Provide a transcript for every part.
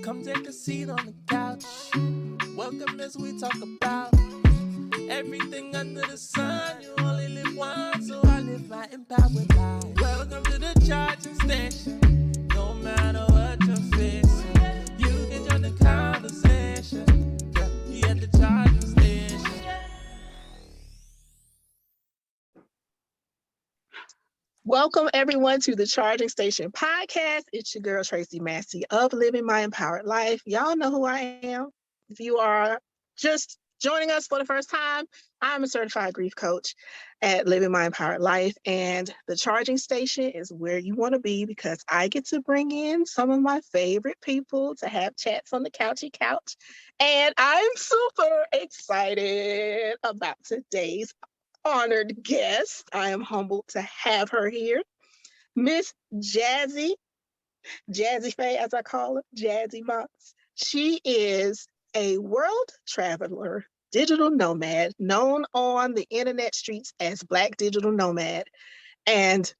Come take a seat on the couch. Welcome as we talk about everything under the sun. You only live once, so I live my empowered life. Welcome to the charging station. No matter what you're facing, you can join the conversation. Yeah, we at the charging station. Welcome everyone to the Charging Station podcast. It's your girl Tracey Màs of Living My Empowered Life. Y'all know who I am. If you are just joining us for the first time, I'm a certified grief coach at Living My Empowered Life, and the Charging Station is where you want to be because I get to bring in some of my favorite people to have chats on the couchy couch, and I'm super excited about today's honored guest. I am humbled to have her here, Miss Jazzie Faye, as I call her, Jazzie Màs. She is a world traveler, digital nomad, known on the internet streets as Black Digital Nomad. And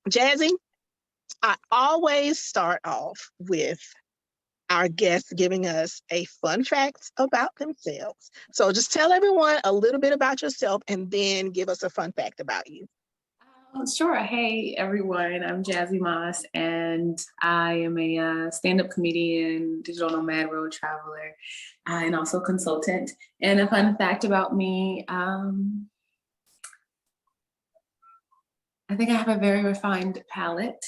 Jazzie, I always start off with our guests giving us a fun fact about themselves. So just tell everyone a little bit about yourself and then give us a fun fact about you. Sure. Hey, everyone. I'm Jazzie Màs, and I am a stand-up comedian, digital nomad, road traveler, and also consultant. And a fun fact about me, I think I have a very refined palate.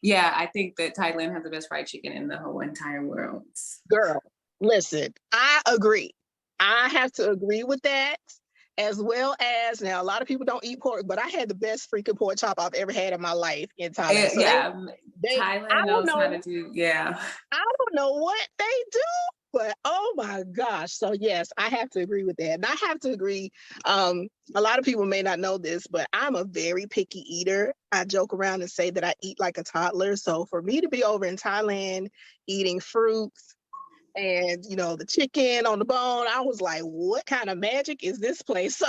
Yeah, I think that Thailand has the best fried chicken in the whole entire world. Girl, listen, I agree. I have to agree with that, as well as, now a lot of people don't eat pork, but I had the best freaking pork chop I've ever had in my life in Thailand. So Thailand knows how to do, yeah. I don't know what they do, but oh my gosh. So yes, I have to agree with that. And I have to agree, a lot of people may not know this, but I'm a very picky eater. I joke around and say that I eat like a toddler. So for me to be over in Thailand eating fruits and, you know, the chicken on the bone, I was like, what kind of magic is this place? So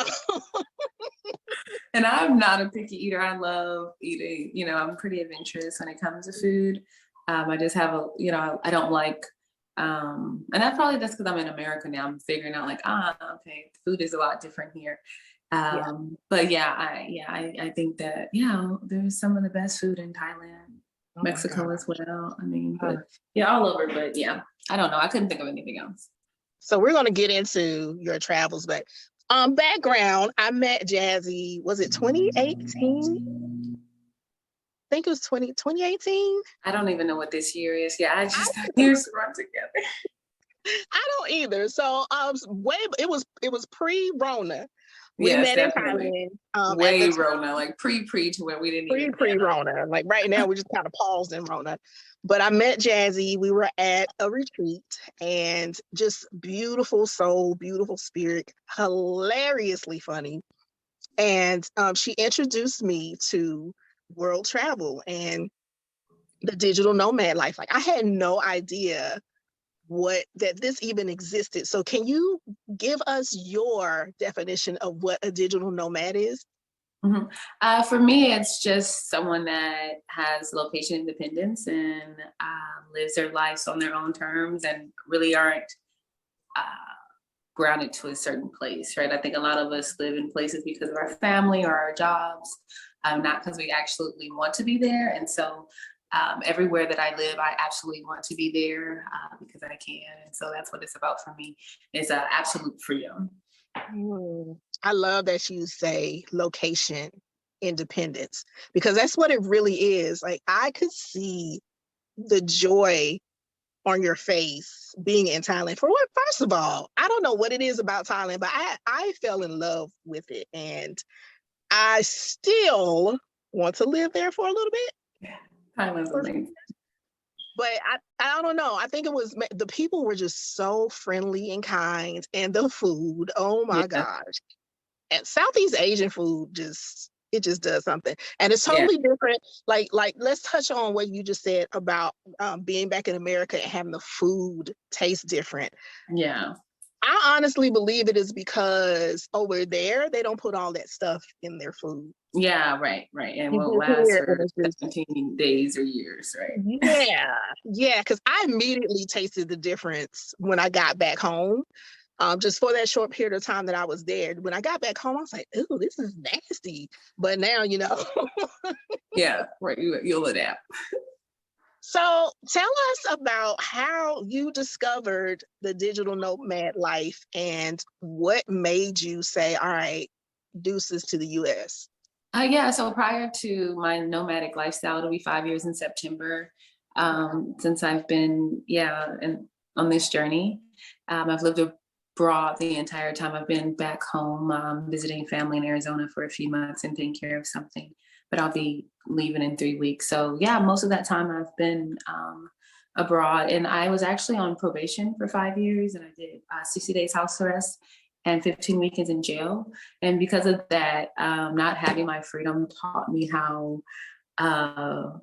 and I'm not a picky eater. I love eating, you know, I'm pretty adventurous when it comes to food. I just have I don't like, and that's because I'm in America now. I'm figuring out like, okay, food is a lot different here. But yeah, I think that, there's some of the best food in Thailand, Mexico as well. I mean, but all over, but yeah, I don't know. I couldn't think of anything else. So we're going to get into your travels, but background, I met Jazzie, was it 2018? I think it was 2018. I don't even know what this year is. Yeah, I just years to run together. I don't either. So it was pre-Rona. We met definitely. In Thailand. Way Rona, like pre to where we didn't even pre-Rona. Like right now we just kind of paused in Rona. But I met Jazzie. We were at a retreat and just beautiful soul, beautiful spirit, hilariously funny. And she introduced me to world travel and the digital nomad life. Like I had no idea that this even existed. So can you give us your definition of what a digital nomad is? Mm-hmm. For me, it's just someone that has location independence and lives their lives on their own terms and really aren't grounded to a certain place, right? I think a lot of us live in places because of our family or our jobs, not because we absolutely want to be there. And so everywhere that I live, I absolutely want to be there because I can. And so that's what it's about for me, is absolute freedom. I love that you say location independence, because that's what it really is. Like I could see the joy on your face being in Thailand. For what? First of all, I don't know what it is about Thailand, but I fell in love with it. And I still want to live there for a little bit. Yeah. Thailand's amazing. But I don't know. I think it was the people were just so friendly and kind, and the food. Oh my gosh! And Southeast Asian food just does something, and it's totally different. Like let's touch on what you just said about being back in America and having the food taste different. Yeah. I honestly believe it is because over there they don't put all that stuff in their food. Yeah, right. And You won't get last here and for it's just 17 days or years, right? yeah, because I immediately tasted the difference when I got back home. Just for that short period of time that I was there. When I got back home, I was like, "Ooh, this is nasty." But now, Yeah, right. You'll adapt. So tell us about how you discovered the digital nomad life and what made you say, "All right, deuces to the US." Yeah, so prior to my nomadic lifestyle, it'll be 5 years in September, since I've been, on this journey. I've lived abroad the entire time. I've been back home, visiting family in Arizona for a few months and taking care of something, but I'll be leaving in 3 weeks. So yeah, most of that time I've been abroad, and I was actually on probation for 5 years, and I did 60 days house arrest and 15 weekends in jail. And because of that, not having my freedom taught me how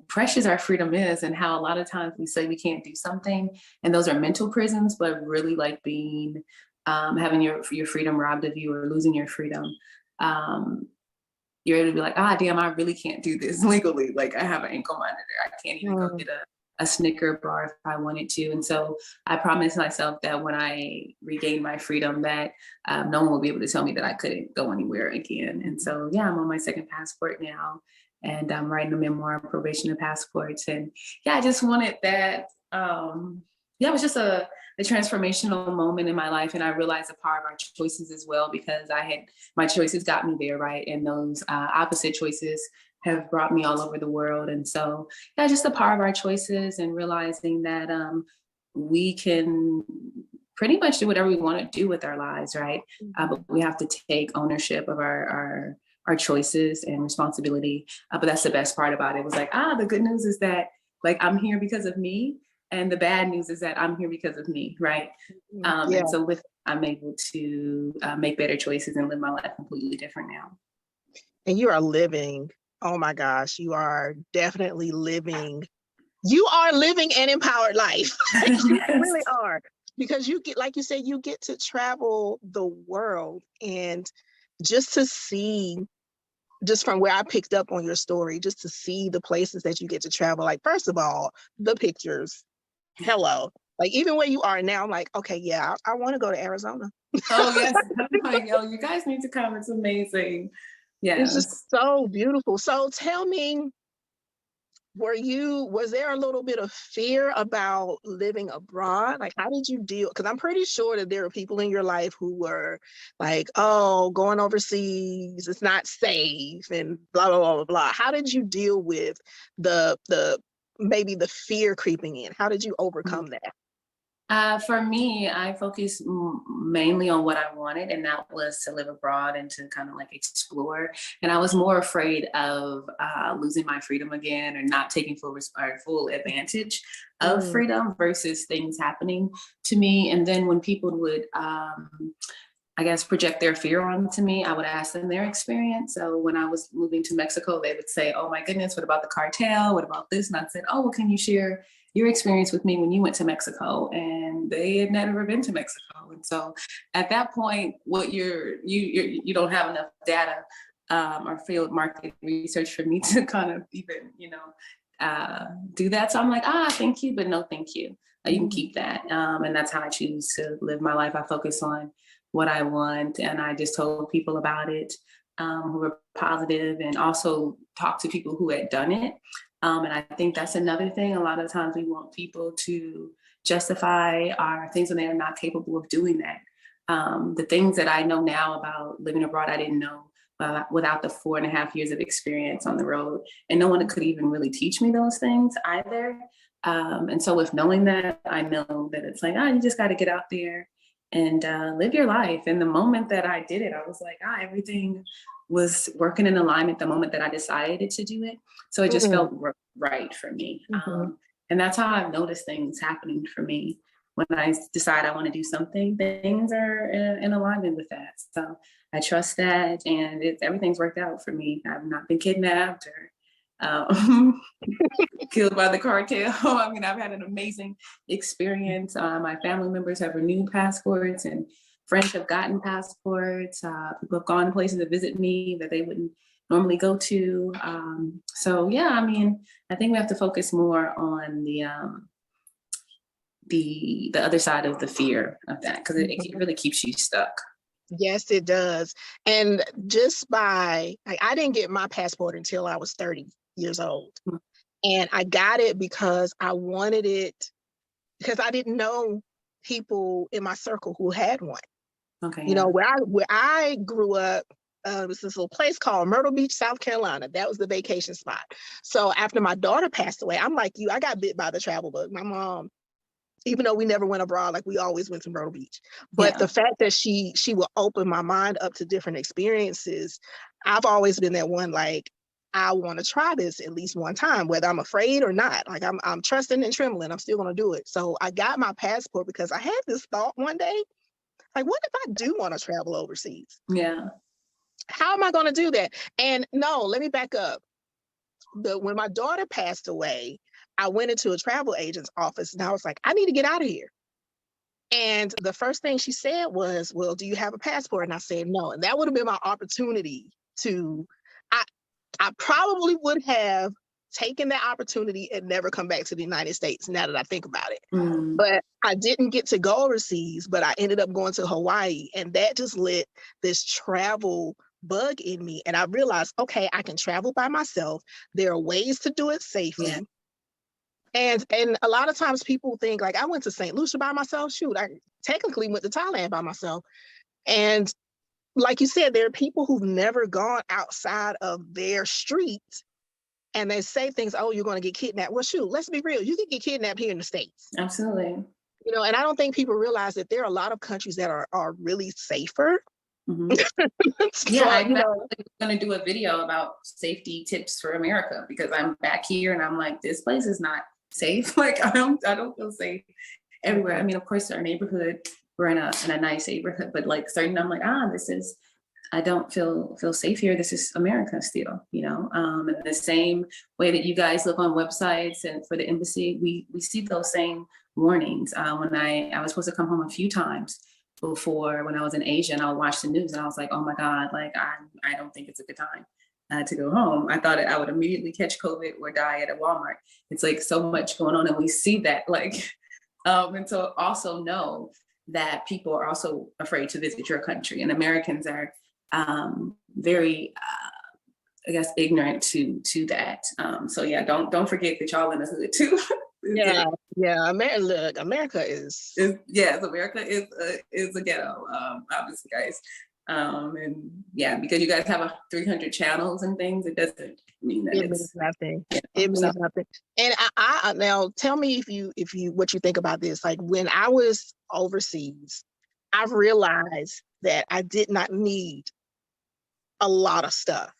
precious our freedom is, and how a lot of times we say we can't do something, and those are mental prisons, but really like being, having your freedom robbed of you or losing your freedom. You're able to be like, damn, I really can't do this legally. Like I have an ankle monitor. I can't even go get a Snicker bar if I wanted to. And so I promised myself that when I regain my freedom, that no one will be able to tell me that I couldn't go anywhere again. And so, yeah, I'm on my second passport now, and I'm writing a memoir on probation and passports. And yeah, I just wanted that. It was just a transformational moment in my life. And I realized the power of our choices as well, because my choices got me there, right? And those opposite choices have brought me all over the world. And so, yeah, just the power of our choices, and realizing that we can pretty much do whatever we want to do with our lives, right? But we have to take ownership of our choices and responsibility. But that's the best part about it. It was like, the good news is that like I'm here because of me, and the bad news is that I'm here because of me, right? And so with I'm able to make better choices and live my life completely different now. And you are living, oh my gosh, you are definitely living. You are living an empowered life. You really are. Because you get, like you said, you get to travel the world, and just to see, just from where I picked up on your story, just to see the places that you get to travel. Like, first of all, the pictures. Hello. Like, even where you are now, I'm like, okay, yeah, I want to go to Arizona. Oh, yes. I'm like, you guys need to come. It's amazing. Yeah. It's just so beautiful. So tell me, was there a little bit of fear about living abroad? Like, how did you deal? Because I'm pretty sure that there are people in your life who were like, oh, going overseas, it's not safe, and blah, blah, blah, blah, blah. How did you deal with the maybe the fear creeping in? How did you overcome that? For me, I focused mainly on what I wanted, and that was to live abroad and to kind of like explore. And I was more afraid of losing my freedom again, or not taking full advantage of freedom versus things happening to me. And then when people would, I guess, project their fear onto me, I would ask them their experience. So when I was moving to Mexico, they would say, oh my goodness, what about the cartel? What about this? And I said, oh, well, can you share your experience with me when you went to Mexico? And they had never been to Mexico. And so at that point, what you don't have enough data or field market research for me to kind of even, do that. So I'm like, thank you, but no, thank you. You can keep that. And that's how I choose to live my life. I focus on what I want, and I just told people about it who were positive, and also talk to people who had done it. And I think that's another thing. A lot of times we want people to justify our things when they are not capable of doing that. The things that I know now about living abroad, I didn't know without the 4.5 years of experience on the road. And no one could even really teach me those things either. And so with knowing that, I know that it's like, you just got to get out there and live your life. And the moment that I did it, I was like, everything was working in alignment the moment that I decided to do it. So it just felt right for me. And that's how I've noticed things happening for me. When I decide I want to do something, things are in alignment with that. So I trust that, and everything's worked out for me. I've not been kidnapped or killed by the cartel. I mean, I've had an amazing experience. My family members have renewed passports, and friends have gotten passports. People have gone places to visit me that they wouldn't normally go to. So yeah, I mean, I think we have to focus more on the other side of the fear of that, because it really keeps you stuck. Yes, it does. And just by, like, I didn't get my passport until I was 30 years old. And I got it because I wanted it, because I didn't know people in my circle who had one. Okay. You know, where I grew up, it was this little place called Myrtle Beach, South Carolina. That was the vacation spot. So after my daughter passed away, I'm like you, I got bit by the travel bug. My mom, even though we never went abroad, like we always went to Myrtle Beach. But the fact that she will open my mind up to different experiences, I've always been that one, like, I want to try this at least one time, whether I'm afraid or not. Like I'm trusting and trembling, I'm still going to do it. So I got my passport because I had this thought one day, like, what if I do want to travel overseas? Yeah. How am I going to do that? And no, let me back up. When my daughter passed away, I went into a travel agent's office and I was like, I need to get out of here. And the first thing she said was, well, do you have a passport? And I said, no. And that would have been my opportunity to, I probably would have taken that opportunity and never come back to the United States, now that I think about it. But I didn't get to go overseas, but I ended up going to Hawaii, and that just lit this travel bug in me. And I realized, okay, I can travel by myself. There are ways to do it safely. Yeah. And a lot of times people think, like, I went to St. Lucia by myself. Shoot, I technically went to Thailand by myself. And like you said, there are people who've never gone outside of their street, and they say things, oh, you're going to get kidnapped. Well, shoot, let's be real. You can get kidnapped here in the States. Absolutely. You know, and I don't think people realize that there are a lot of countries that are really safer. Yeah, I'm going to do a video about safety tips for America, because I'm back here and I'm like, this place is not safe. Like, I don't feel safe everywhere. I mean, of course, our neighborhood, we're in a nice neighborhood, but like certain, I'm like, I don't feel safe here. This is America still, you know. In the same way that you guys look on websites and for the embassy, we see those same warnings. When I was supposed to come home a few times before, when I was in Asia, and I would watch the news and I was like, oh my God, like I don't think it's a good time to go home. I thought I would immediately catch COVID or die at a Walmart. It's like so much going on, and we see that, like, and so also know that people are also afraid to visit your country, and Americans are very, I guess, ignorant to that. So yeah, don't forget that y'all in the hood too. Yeah. America is America is a ghetto, obviously, guys. And yeah, because you guys have 300 channels and things, it doesn't mean that it means nothing. It means nothing. And I now tell me if you what you think about this. Like, when I was overseas, I've realized that I did not need a lot of stuff.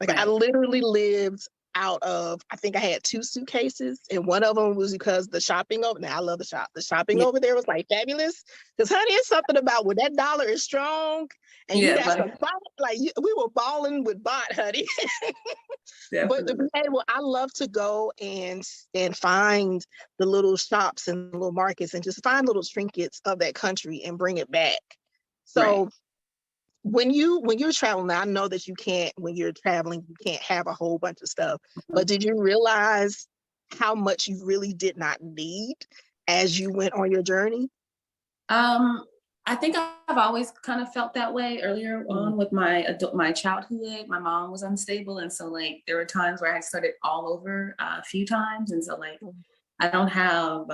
Like, I literally lived out of, I think I had 2 suitcases, and one of them was because the shopping over, now I love the shop. The shopping over there was like fabulous, because honey, it's something about when that dollar is strong and you got some bot, like we were balling with bot, honey. But to be able, I love to go and find the little shops and little markets and just find little trinkets of that country and bring it back. So when you're traveling, I know that when you're traveling, you can't have a whole bunch of stuff, but did you realize how much you really did not need as you went on your journey? I think I've always kind of felt that way earlier on with my childhood. My mom was unstable, and so like there were times where I started all over a few times, and so like I don't have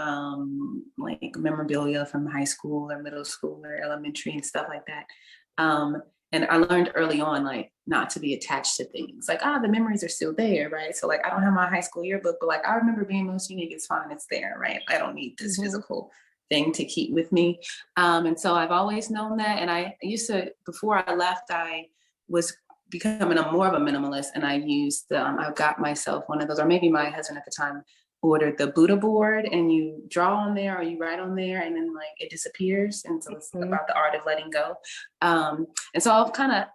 like memorabilia from high school or middle school or elementary and stuff like that. And I learned early on, like, not to be attached to things. Like, the memories are still there, right? So like, I don't have my high school yearbook, but like, I remember being most unique. It's fine, it's there, right? I don't need this physical thing to keep with me. And so I've always known that. And I used to, before I left, I was becoming more of a minimalist, and I used, I got myself one of those, or maybe my husband at the time ordered the Buddha board, and you draw on there or you write on there, and then like it disappears. And so it's about the art of letting go. And so I've kind of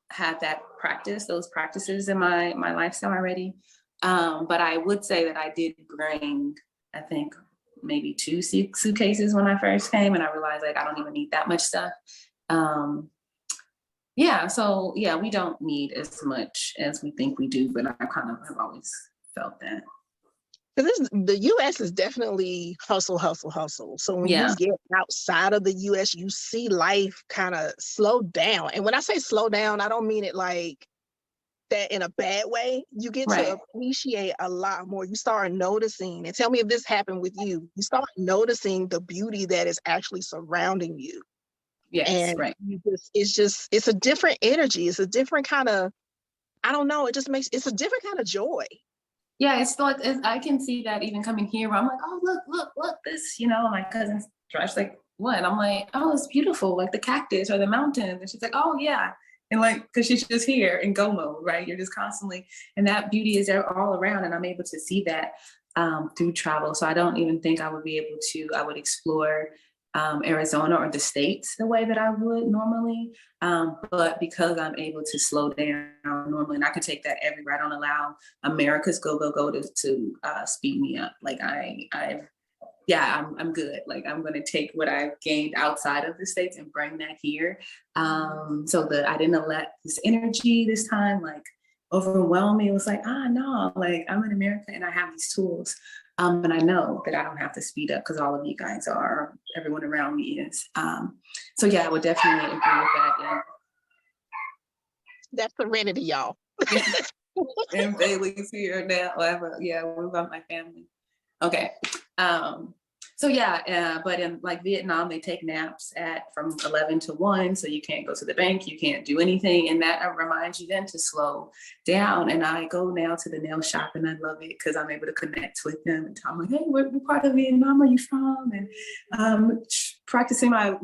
had those practices in my lifestyle already. But I would say that I did bring, I think, maybe 2 suitcases when I first came, and I realized like I don't even need that much stuff. Yeah, so yeah, we don't need as much as we think we do, but I kind of have always felt that. Because the U.S. is definitely hustle, hustle, hustle. So when you Yeah, get outside of the U.S., you see life kind of slow down. And when I say slow down, I don't mean it like that in a bad way. You get to right. appreciate a lot more. You start noticing, and tell me if this happened with you. You start noticing the beauty that is actually surrounding you. Yes, And right. it's a different energy. It's a different kind of, I don't know, it's a different kind of joy. Yeah, it's like I can see that even coming here. Where I'm like, oh look, this. My cousin's Josh like, what? And I'm like, oh, it's beautiful, like the cactus or the mountains. And she's like, oh yeah, and like, because she's just here in go mode, right? You're just constantly, and that beauty is there all around, and I'm able to see that through travel. So I don't even think I would be able to. I would explore Arizona or the States the way that I would normally. But because I'm able to slow down normally, and I can take that everywhere, I don't allow America's go to speed me up. Like I'm good. Like I'm going to take what I've gained outside of the States and bring that here. So that I didn't let this energy this time like overwhelm me. It was like, no, like I'm in America and I have these tools. And I know that I don't have to speed up because all of you guys are, everyone around me is. So yeah, I would definitely agree with that. And That's serenity, y'all. and Bailey's here now. We're about my family. Okay. So yeah, but in like Vietnam, they take naps from 11 to 1, so you can't go to the bank, you can't do anything, and that reminds you then to slow down. And I go now to the nail shop, and I love it because I'm able to connect with them and tell them like, hey, what part of Vietnam are you from? And practicing my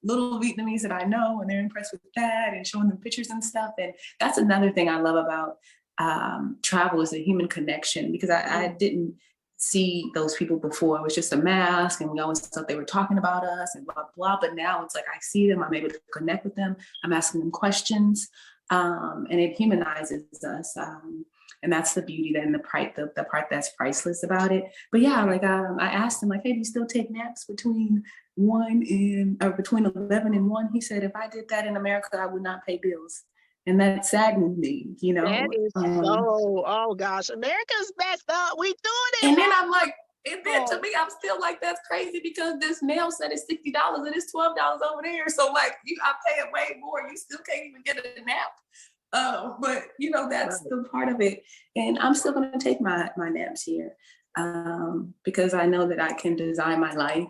little Vietnamese that I know, and they're impressed with that, and showing them pictures and stuff. And that's another thing I love about travel is the human connection, because I didn't see those people before. It was just a mask, and we always thought they were talking about us and blah blah. But now it's like I see them, I'm able to connect with them, I'm asking them questions, and it humanizes us. And that's the beauty, then the part that's priceless about it. But yeah, like I asked him like, hey, do you still take naps between 11 and 1? He said, if I did that in America, I would not pay bills. And that saddened me, That is oh gosh, America's messed up. We doing it. And then I'm like, and then to me, I'm still like, that's crazy, because this nail set is $60 and it's $12 over there. So like, I'm paying way more. You still can't even get a nap. But that's the part of it. And I'm still going to take my naps here because I know that I can design my life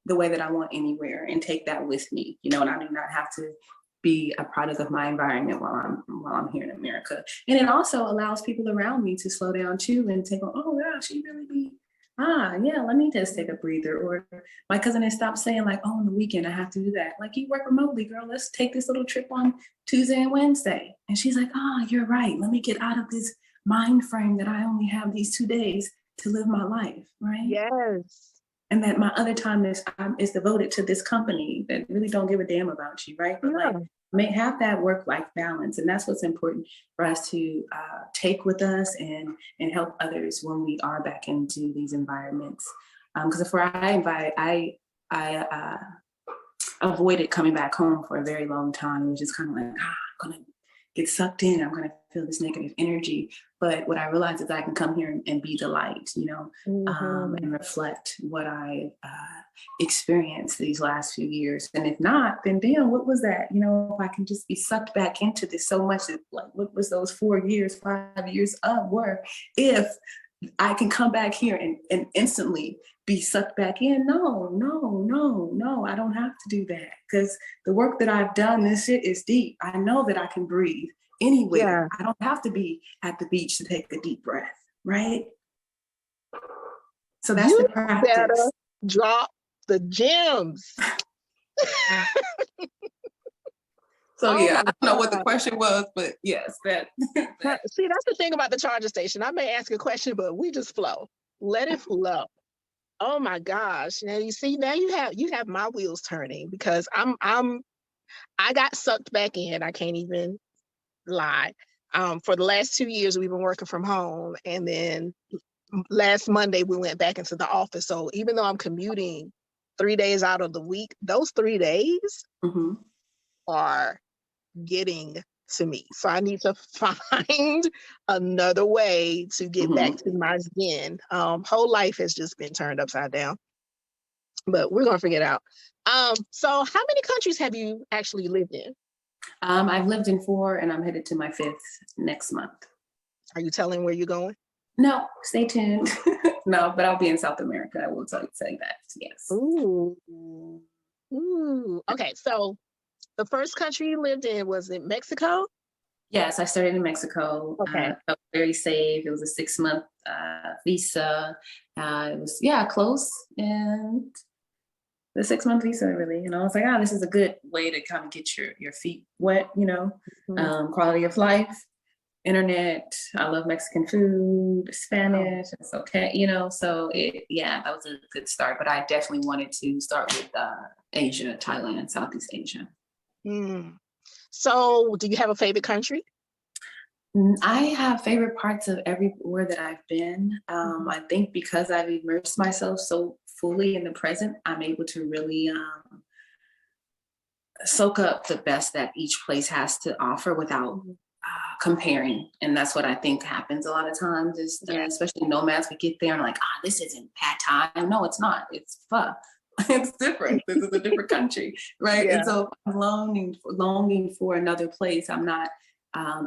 the way that I want anywhere and take that with me, and I do not have to be a product of my environment while I'm here in America. And it also allows people around me to slow down too and take, oh yeah, she really be, yeah, let me just take a breather. Or my cousin has stopped saying like, oh, on the weekend I have to do that. Like, you work remotely, girl, let's take this little trip on Tuesday and Wednesday. And she's like, you're right. Let me get out of this mind frame that I only have these 2 days to live my life, right? Yes. And that my other time is devoted to this company that really don't give a damn about you, right? But like, may have that work-life balance, and that's what's important for us to take with us and help others when we are back into these environments. Because I avoided coming back home for a very long time. It was just kind of like, I'm gonna get sucked in. I'm gonna feel this negative energy. But what I realized is I can come here and be the light, and reflect what I experienced these last few years. And if not, then damn, what was that? If I can just be sucked back into this so much, like what was those 5 years of were, if I can come back here and instantly be sucked back in. No, I don't have to do that, because the work that I've done, this shit is deep. I know that I can breathe anywhere. I don't have to be at the beach to take a deep breath, right? So that's the practice. Better drop the gems. So yeah, I don't know what the question was, but yes, that. See, that's the thing about the charging station. I may ask a question, but we just flow. Let it flow. Oh my gosh! Now you see, now you have my wheels turning, because I got sucked back in. I can't even lie. For the last 2 years, we've been working from home, and then last Monday we went back into the office. So even though I'm commuting 3 days out of the week, those 3 days, are getting to me. So I need to find another way to get back to my zen. Whole life has just been turned upside down, but we're gonna figure it out. So how many countries have you actually lived in? I've lived in 4 and I'm headed to my 5th next month. Are you telling where you're going? No, stay tuned. No, but I'll be in South America. I will tell you that. Yes. Ooh. Ooh. Okay, so the first country you lived in was in Mexico? Yes, I started in Mexico. Okay. Felt very safe. It was a 6-month visa. It was, close. And the 6-month visa, really. And I was like, this is a good way to kind of get your feet wet, quality of life, internet. I love Mexican food, Spanish. It's okay, so that was a good start. But I definitely wanted to start with Asia, Thailand, Southeast Asia. So do you have a favorite country? I have favorite parts of everywhere that I've been. I think because I've immersed myself so fully in the present, I'm able to really soak up the best that each place has to offer without comparing. And that's what I think happens a lot of times, is especially nomads, we get there and like, this isn't pad Thai. No, it's not. It's pho. It's different. This is a different country, right? Yeah. And so I'm longing for another place. I'm not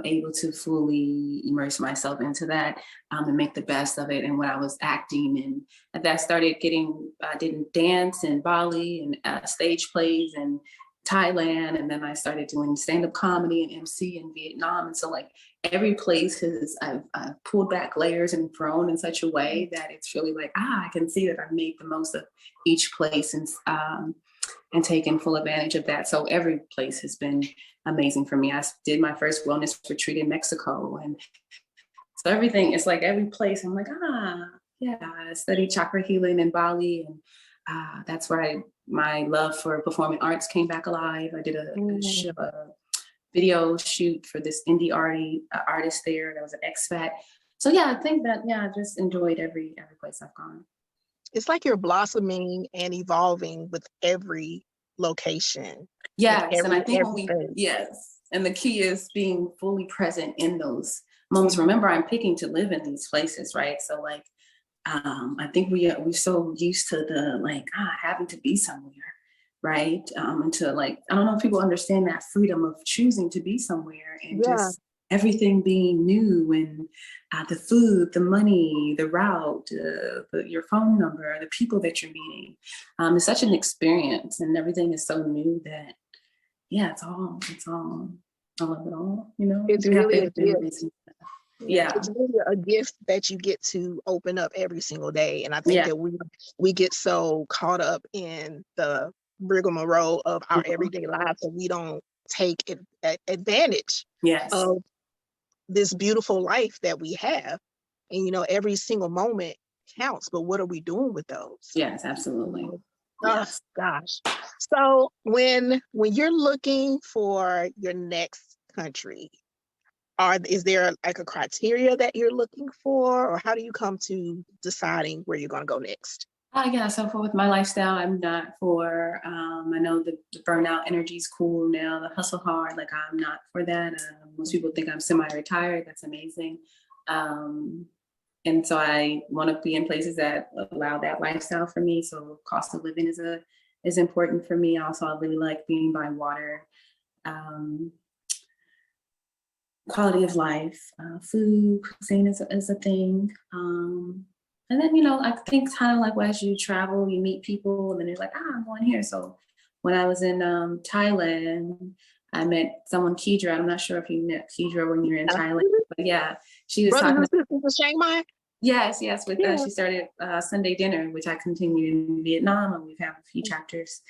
able to fully immerse myself into that and make the best of it. And when I was acting and that started I did dance in Bali and stage plays in Thailand. And then I started doing stand-up comedy and MC in Vietnam. And so like every place I've pulled back layers and grown in such a way that it's really like, I can see that I've made the most of each place and taken full advantage of that. So every place has been amazing for me. I did my first wellness retreat in Mexico. And so everything, it's like every place I'm like, I studied chakra healing in Bali. And that's where my love for performing arts came back alive. I did a video shoot for this indie artist there. That was an Expat. So I think that, I just enjoyed every place I've gone. It's like you're blossoming and evolving with every location. Yes, and I think and the key is being fully present in those moments. Remember, I'm picking to live in these places, right? So like, I think we're so used to the having to be somewhere, right? And to I don't know if people understand that freedom of choosing to be somewhere and just everything being new, and the food, the money, the route, your phone number, the people that you're meeting. It's such an experience, and everything is so new that, it's all, I love it all, It's really a gift. It's really a gift that you get to open up every single day. And I think that we get so caught up in the rigmarole of our everyday lives that we don't take advantage of this beautiful life that we have. And every single moment counts, but what are we doing with those? Yes, absolutely. Oh gosh. So when you're looking for your next country, is there like a criteria that you're looking for, or how do you come to deciding where you're going to go next? So with my lifestyle, I'm not for, I know the burnout energy is cool now, the hustle hard, I'm not for that. Most people think I'm semi-retired. That's amazing. And so I want to be in places that allow that lifestyle for me. So cost of living is important for me. Also, I really like being by water. Quality of life, food, cuisine is a thing. And then, I think kind of as you travel, you meet people, and then you're like, I'm going here. So when I was in Thailand, I met someone, Kedra. I'm not sure if you met Kedra when you're in Thailand, but she was talking to Chiang Mai. Yes. She started Sunday Dinner, which I continued in Vietnam, and we've had a few chapters.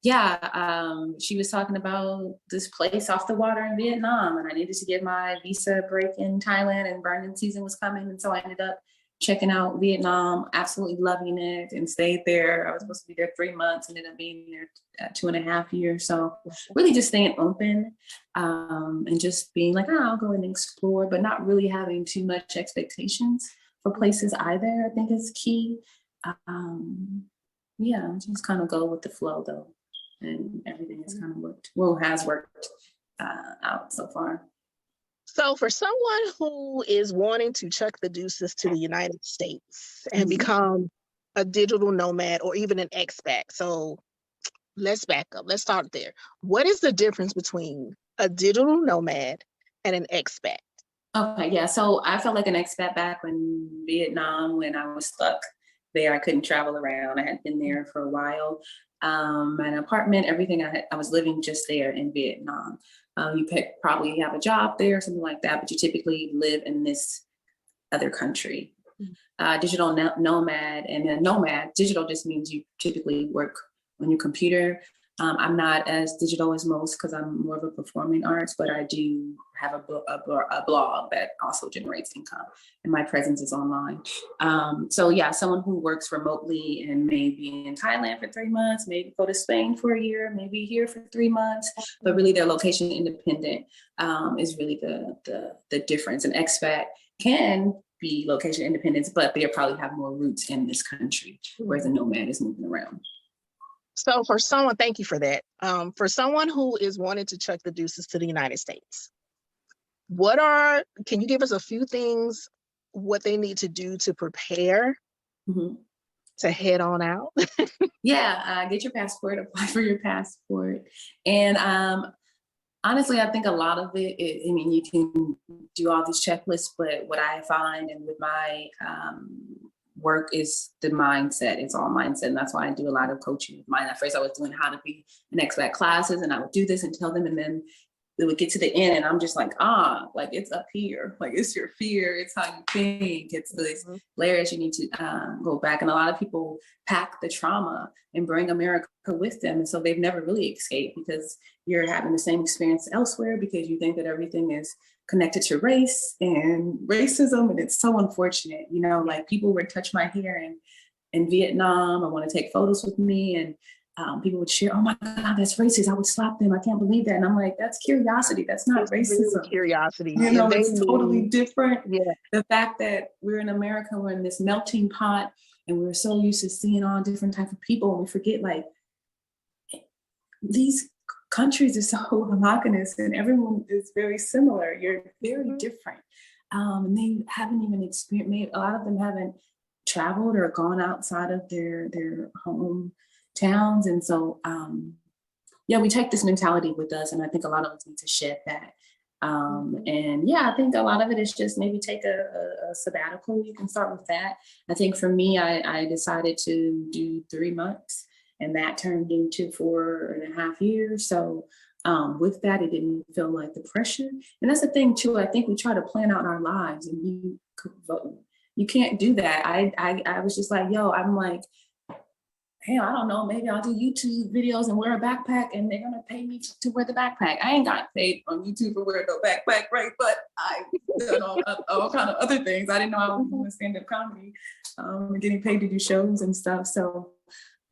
She was talking about this place off the water in Vietnam, and I needed to get my visa break in Thailand, and burning season was coming. And so I ended up checking out Vietnam, absolutely loving it, and stayed there. I was supposed to be there 3 months, and ended up being there 2.5 years. So really just staying open and just being like, I'll go and explore, but not really having too much expectations for places either, I think is key. Just kind of go with the flow though. and everything has kind of worked out so far. So for someone who is wanting to chuck the deuces to the United States and become a digital nomad or even an expat, so let's back up. Let's start there. What is the difference between a digital nomad and an expat? Okay, yeah. So I felt like an expat back in Vietnam when I was stuck there. I couldn't travel around. I had been there for a while. My apartment, everything I was living just there in Vietnam. You probably have a job there, something like that, but you typically live in this other country. Digital nomad, and a nomad, digital just means you typically work on your computer. I'm not as digital as most because I'm more of a performing arts, but I do have a blog that also generates income, and my presence is online. So yeah, someone who works remotely and maybe in Thailand for 3 months, maybe go to Spain for a year, maybe here for 3 months, but really they're location independent is really the difference. An expat can be location independent, but they probably have more roots in this country, whereas a nomad is moving around. So for someone, thank you for that. For someone who is wanting to chuck the deuces to the United States, can you give us a few things, what they need to do to prepare to head on out? Yeah, get your passport, apply for your passport. And honestly, I think a lot of it, I mean, you can do all these checklists, but what I find and with my work is the mindset. It's all mindset. And that's why I do a lot of coaching with mine. At first I was doing how to be an expat classes, and I would do this and tell them, and then they would get to the end and I'm just like, like it's up here. Like it's your fear. It's how you think. It's these layers you need to go back. And a lot of people pack the trauma and bring America with them. And so they've never really escaped because you're having the same experience elsewhere because you think that everything is connected to race and racism. And it's so unfortunate, you know, like people would touch my hair in Vietnam. I want to take photos with me, and people would share, oh my God, that's racist. I would slap them. I can't believe that. And I'm like, that's curiosity. That's not racism. Really curiosity. You know, it's totally different. Yeah. The fact that we're in America, we're in this melting pot, and we're so used to seeing all different types of people. And we forget, like, these countries are so homogenous and everyone is very similar. You're very different. And they haven't even experienced, a lot of them haven't traveled or gone outside of their home towns. And so, yeah, we take this mentality with us. And I think a lot of us need to shed that. And yeah, I think a lot of it is just maybe take a sabbatical. You can start with that. I think for me, I decided to do 3 months, and that turned into 4.5 years. So with that, it didn't feel like the pressure. And that's the thing too. I think we try to plan out our lives, and you can't do that. I was just like, I'm like, hey, I don't know, maybe I'll do YouTube videos and wear a backpack and they're gonna pay me to wear the backpack. I ain't got paid on YouTube for wearing no backpack, right? But I did all kind of other things. I didn't know I was doing stand-up comedy, getting paid to do shows and stuff. So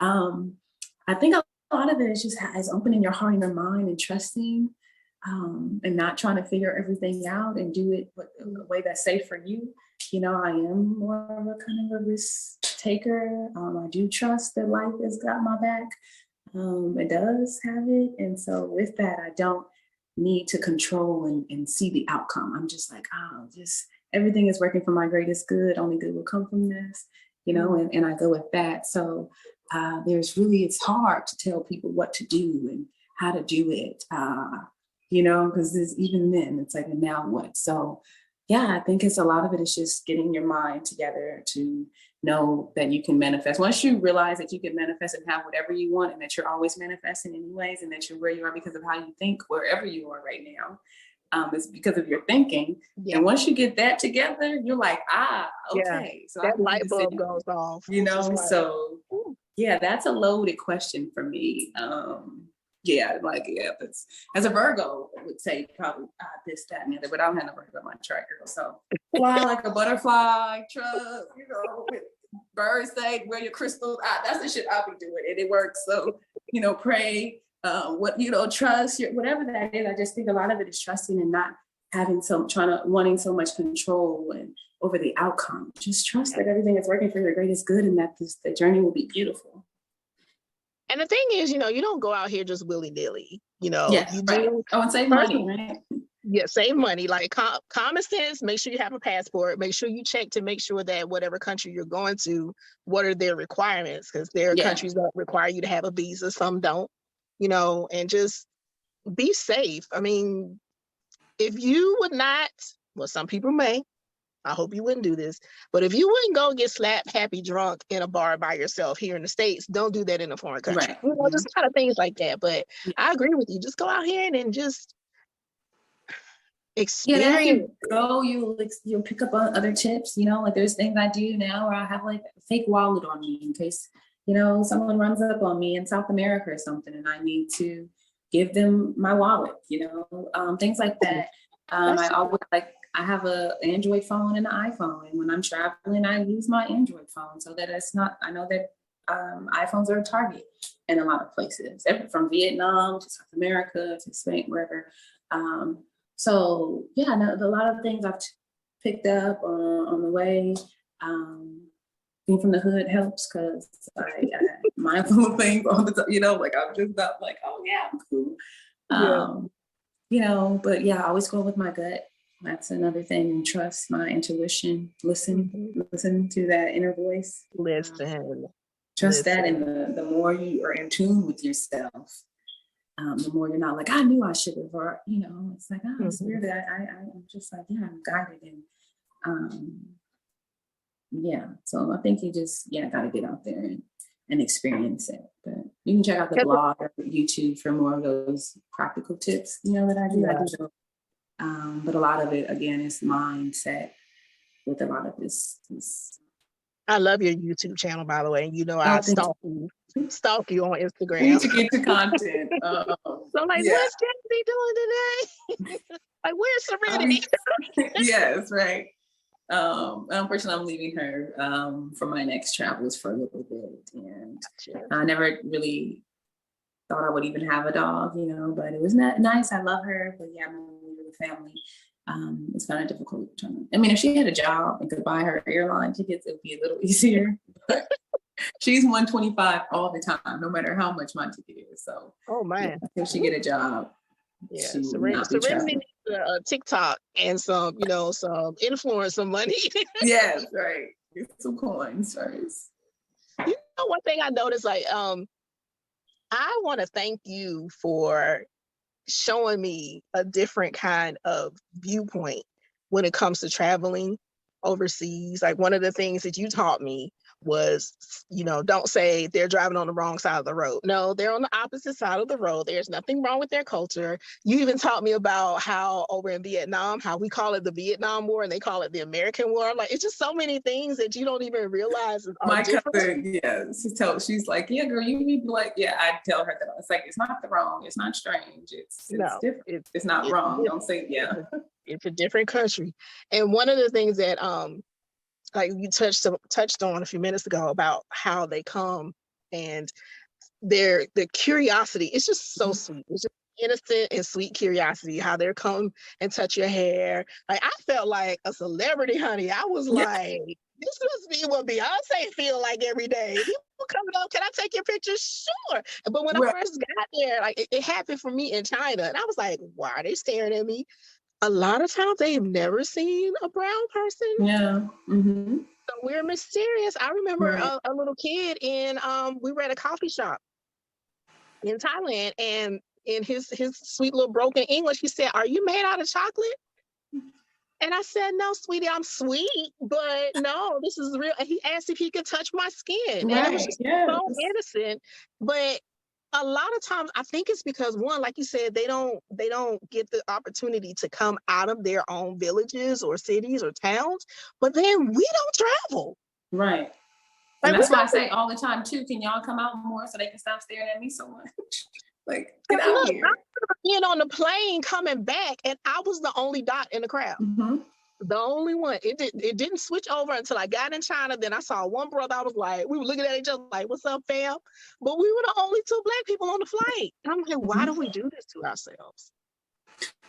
I think a lot of it is just is opening your heart and your mind and trusting, and not trying to figure everything out and do it in a way that's safe for you. You know, I am more of a kind of a risk taker. I do trust that life has got my back. It does have it. And so with that, I don't need to control and see the outcome. I'm just like, just everything is working for my greatest good. Only good will come from this, you know, and I go with that. So it's hard to tell people what to do and how to do it, you know, because even then it's like, and now what? So yeah, I think it's a lot of it is just getting your mind together to know that you can manifest. Once you realize that you can manifest and have whatever you want, and that you're always manifesting anyways, and that you're where you are because of how you think, wherever you are right now, it's because of your thinking. Yeah. And once you get that together, you're like, okay. Yeah. So that light bulb goes off. You know, so yeah, that's a loaded question for me. That's, as a Virgo, I would say probably this, that, and the other, but I don't have no Virgo on my chart, girl. So fly like a butterfly, trust, you know, with birds say, wear your crystals. That's the shit I'll be doing, and it works. So, you know, pray, trust, whatever that is. I just think a lot of it is trusting and not having wanting so much control and over the outcome. Just trust that everything is working for your greatest good and that the journey will be beautiful. And the thing is, you know, you don't go out here just willy-nilly. You know, Yes, you right. do. Oh, and save First money, right? Yeah, save money. Like common sense, make sure you have a passport. Make sure you check to make sure that whatever country you're going to, what are their requirements? Because there are countries that require you to have a visa, some don't, you know, and just be safe. I mean, if you would not, well, some people may, I hope you wouldn't do this, but if you wouldn't go get slapped, happy, drunk in a bar by yourself here in the States, don't do that in a foreign country. Right. You know, just kind of things like that. But I agree with you. Just go out here and then just experience. Yeah, as you go, you'll pick up on other tips. You know, like there's things I do now where I have like a fake wallet on me in case, you know, someone runs up on me in South America or something, and I need to give them my wallet. You know, things like that. I always I have a Android phone and an iPhone, and when I'm traveling, I use my Android phone so that it's not. I know that iPhones are a target in a lot of places, from Vietnam to South America to Spain, wherever. So yeah, no, a lot of things I've picked up on the way. Being from the hood helps because I'm mindful of things all the time. You know, like I'm just not like, oh yeah, I'm cool. You know, but yeah, I always go with my gut. That's another thing. And trust my intuition. Listen to that inner voice. Trust that, and the more you are in tune with yourself, the more you're not like, I knew I should have, or you know, it's like, oh, it's weird that I'm just like, yeah, I'm guided, and yeah. So I think you just got to get out there and experience it. But you can check out the blog or YouTube for more of those practical tips, you know, that I do. Yeah. I do. But a lot of it, again, is mindset with a lot of this. I love your YouTube channel, by the way. You know, I stalk you on Instagram. We need to get to content. So I'm like, what's Jazzie doing today? Like, where's Serenity? Yes, right. Unfortunately, I'm leaving her for my next travels for a little bit, and I never really thought I would even have a dog, you know, but it was nice. I love her, but yeah, I'm moving with the family. It's kind of difficult. I mean, if she had a job and could buy her airline tickets, it would be a little easier. But she's 125 all the time, no matter how much my ticket is. So, oh man, if she get a job, Serenity needs a TikTok and some influencer money. Yes, right. Get some coins first. You know, one thing I noticed, like, I want to thank you for showing me a different kind of viewpoint when it comes to traveling overseas. Like, one of the things that you taught me was, you know, don't say they're driving on the wrong side of the road. No, they're on the opposite side of the road. There's nothing wrong with their culture. You even taught me about how over in Vietnam, how we call it the Vietnam War and they call it the American War. Like, it's just so many things that you don't even realize are my different. cousin, she's like, yeah, girl, you need to like, yeah, I tell her that it's like, it's not the wrong, it's not strange, it's different. It's not wrong. Don't say It's a different country. And one of the things that like you touched on a few minutes ago about how they come and the curiosity, it's just so sweet. It's just innocent and sweet curiosity, how they're come and touch your hair. Like, I felt like a celebrity, honey. I was like, this must be what Beyonce feel like every day. People coming up, can I take your picture? Sure. But when I first got there, like it happened for me in China, and I was like, why are they staring at me? A lot of times they've never seen a brown person. Yeah. Mm-hmm. So we're mysterious. I remember a little kid we were at a coffee shop in Thailand, and in his sweet little broken English, he said, "Are you made out of chocolate?" And I said, "No, sweetie, I'm sweet, but no, this is real." And he asked if he could touch my skin. And it was just so innocent. But a lot of times I think it's because, one, like you said, they don't get the opportunity to come out of their own villages or cities or towns, but then we don't travel. Right. And that's why I say all the time too, can y'all come out more so they can stop staring at me so much? Like, get out here. I remember being on the plane coming back, and I was the only dot in the crowd. Mm-hmm. The only one. It didn't switch over until I got in China. Then I saw one brother. I was like, we were looking at each other like, what's up, fam? But we were the only two Black people on the flight. And I'm like, why do we do this to ourselves?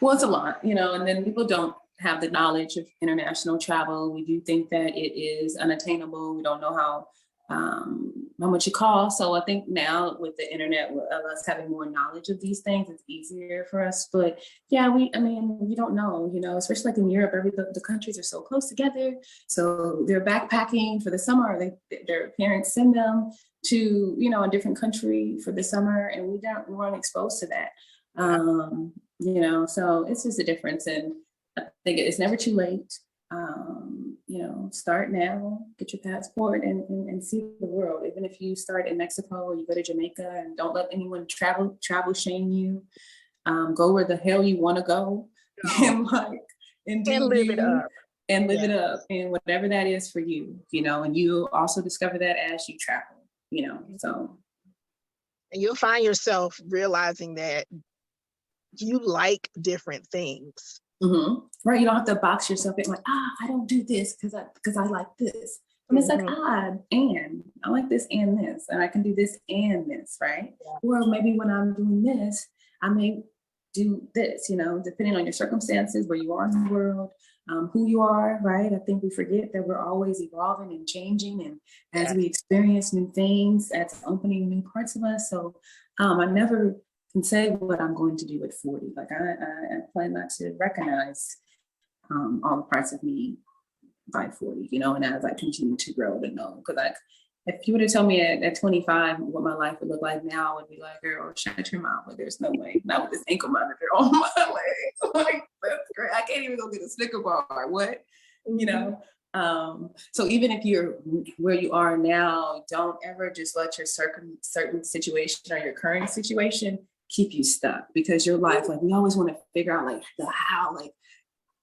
Well, it's a lot, you know, and then people don't have the knowledge of international travel. We do think that it is unattainable. We don't know how how much it costs. So I think now with the internet, with us having more knowledge of these things, it's easier for us. But yeah, I mean, you don't know, especially like in Europe, the countries are so close together. So they're backpacking for the summer. Their parents send them to, a different country for the summer, and we weren't exposed to that. So it's just a difference. And I think it's never too late. Start now, get your passport and see the world. Even if you start in Mexico or you go to Jamaica, and don't let anyone travel shame you. Go where the hell you want to go, and live it up. And live it up, and whatever that is for you, and you also discover that as you travel, so. And you'll find yourself realizing that you like different things. Mm-hmm. Right, you don't have to box yourself in like, I don't do this because I like this. And it's like, and I like this and this, and I can do this and this, right? Yeah. Or maybe when I'm doing this, I may do this, depending on your circumstances, where you are in the world, who you are, right? I think we forget that we're always evolving and changing, and as we experience new things, that's opening new parts of us. So I never can say what I'm going to do at 40. Like I plan not to recognize all the parts of me by 40, and as I continue to grow to know. Because if you would have told me at 25 what my life would look like now, I would be like, girl, shut your mouth. Like, there's no way. Not with this ankle monitor on my leg. Like, that's great. I can't even go get a Snicker bar. What? So even if you're where you are now, don't ever just let your certain situation or your current situation keep you stuck, because your life, like, we always want to figure out like the how, like,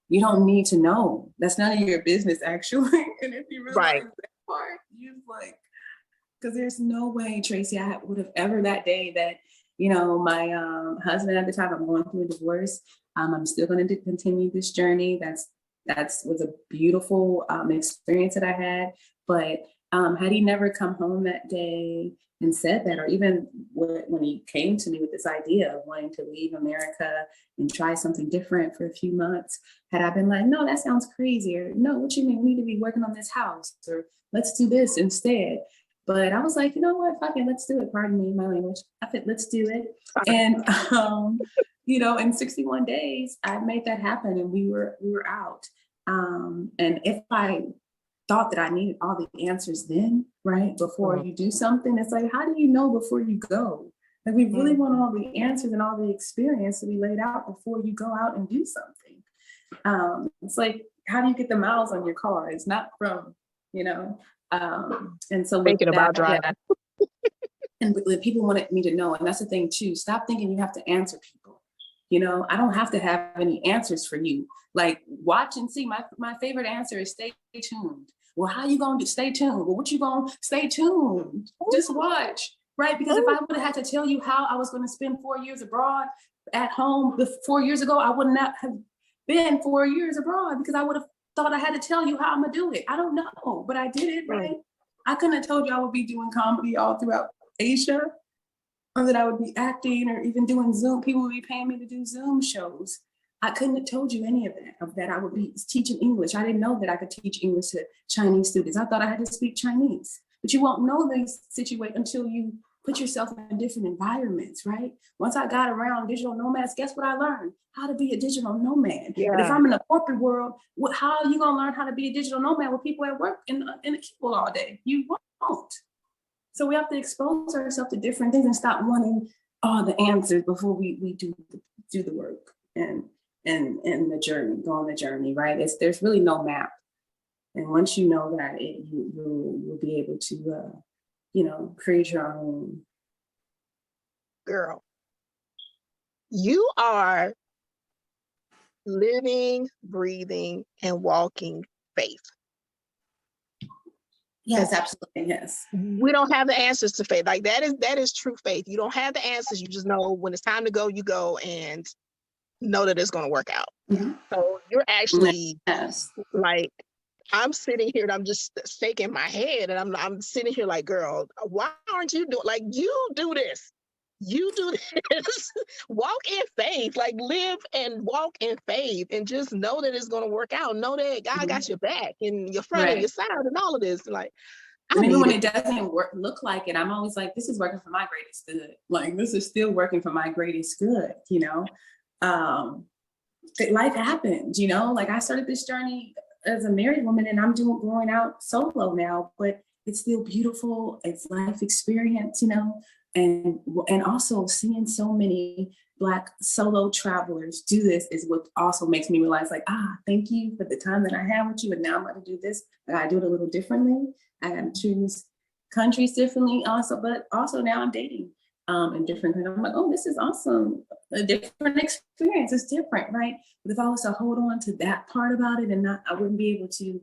you don't need to know. That's none of your business, actually. And if you realize that part, you like, because there's no way, Tracey, I would have ever that day that, my husband at the time, I'm going through a divorce. I'm still going to continue this journey. That was a beautiful experience that I had. But had he never come home that day and said that, or even when he came to me with this idea of wanting to leave America and try something different for a few months, had I been like, no, that sounds crazy, or no, what you mean, we need to be working on this house, or let's do this instead. But I was like, you know what, fuck it, let's do it. Pardon me, my language. I said, let's do it. And in 61 days, I made that happen, and we were out. And if I thought that I needed all the answers then, right, before you do something, it's like, how do you know before you go? Like, we really want all the answers and all the experience to be laid out before you go out and do something. It's like, how do you get the miles on your car? It's not from, and so thinking about driving. And people wanted me to know, and that's the thing too. Stop thinking you have to answer people. I don't have to have any answers for you. Like, watch and see. My favorite answer is stay tuned. Well, how you gonna stay tuned? Well, what you gonna stay tuned? Just watch, right? Because if I would have had to tell you how I was going to spend 4 years abroad at home 4 years ago, I would not have been 4 years abroad, because I would have thought I had to tell you how I'm gonna do it. I don't know, but I did it, right? I couldn't have told you I would be doing comedy all throughout Asia, or that I would be acting, or even doing Zoom. People would be paying me to do Zoom shows. I couldn't have told you any of that. I would be teaching English. I didn't know that I could teach English to Chinese students. I thought I had to speak Chinese. But you won't know these situations until you put yourself in different environments, right? Once I got around digital nomads, guess what I learned? How to be a digital nomad. Yeah. But if I'm in the corporate world, how are you going to learn how to be a digital nomad with people at work in a cubicle all day? You won't. So we have to expose ourselves to different things and stop wanting all the answers before we do the work and the journey, go on the journey, right? There's really no map. And once you know that, you'll be able to, create your own. Girl, you are living, breathing, and walking faith. Yes, absolutely. Yes. We don't have the answers to faith. Like, that is true faith. You don't have the answers. You just know when it's time to go, you go, and know that it's going to work out. Mm-hmm. So you're actually like, I'm sitting here and I'm just shaking my head, and I'm sitting here like, girl, why aren't you doing, like, you do this. You do this. Walk in faith, like, live and walk in faith, and just know that it's going to work out. Know that God got your back and your front and your side and all of this. Like, And even when it doesn't look like it, I'm always like, this is working for my greatest good. Like, this is still working for my greatest good, you know? Life happens, you know? Like, I started this journey as a married woman, and I'm going out solo now, but it's still beautiful. It's life experience, you know? And also seeing so many Black solo travelers do this is what also makes me realize, like, thank you for the time that I had with you, and now I'm going to do this. I got to do it a little differently. I got to choose countries differently also, but also now I'm dating in different countries. I'm like, oh, this is awesome. A different experience. It's different, right? But if I was to hold on to that part about it and not, I wouldn't be able to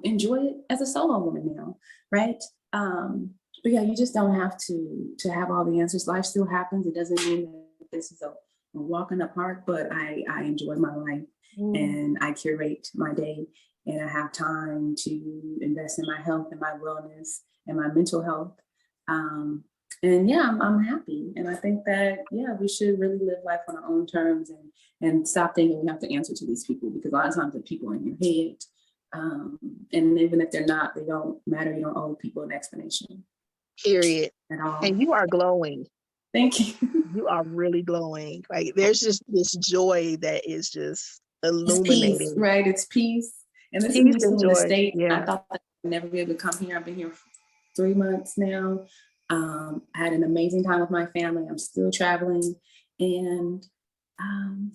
enjoy it as a solo woman now, right? But yeah, you just don't have to have all the answers. Life still happens. It doesn't mean that this is a walk in the park, but I enjoy my life and I curate my day. And I have time to invest in my health and my wellness and my mental health. And yeah, I'm happy. And I think that, yeah, we should really live life on our own terms and stop thinking we have to answer to these people, because a lot of times the people are in your head. And even if they're not, they don't matter. You don't owe people an explanation. Period. At all. And you are glowing. Thank you. You are really glowing. Like, there's just this joy that is just illuminating. It's peace, right? It's peace. And this is me still in the States. Yeah. I thought that I'd never be able to come here. I've been here for 3 months now. I had an amazing time with my family. I'm still traveling. And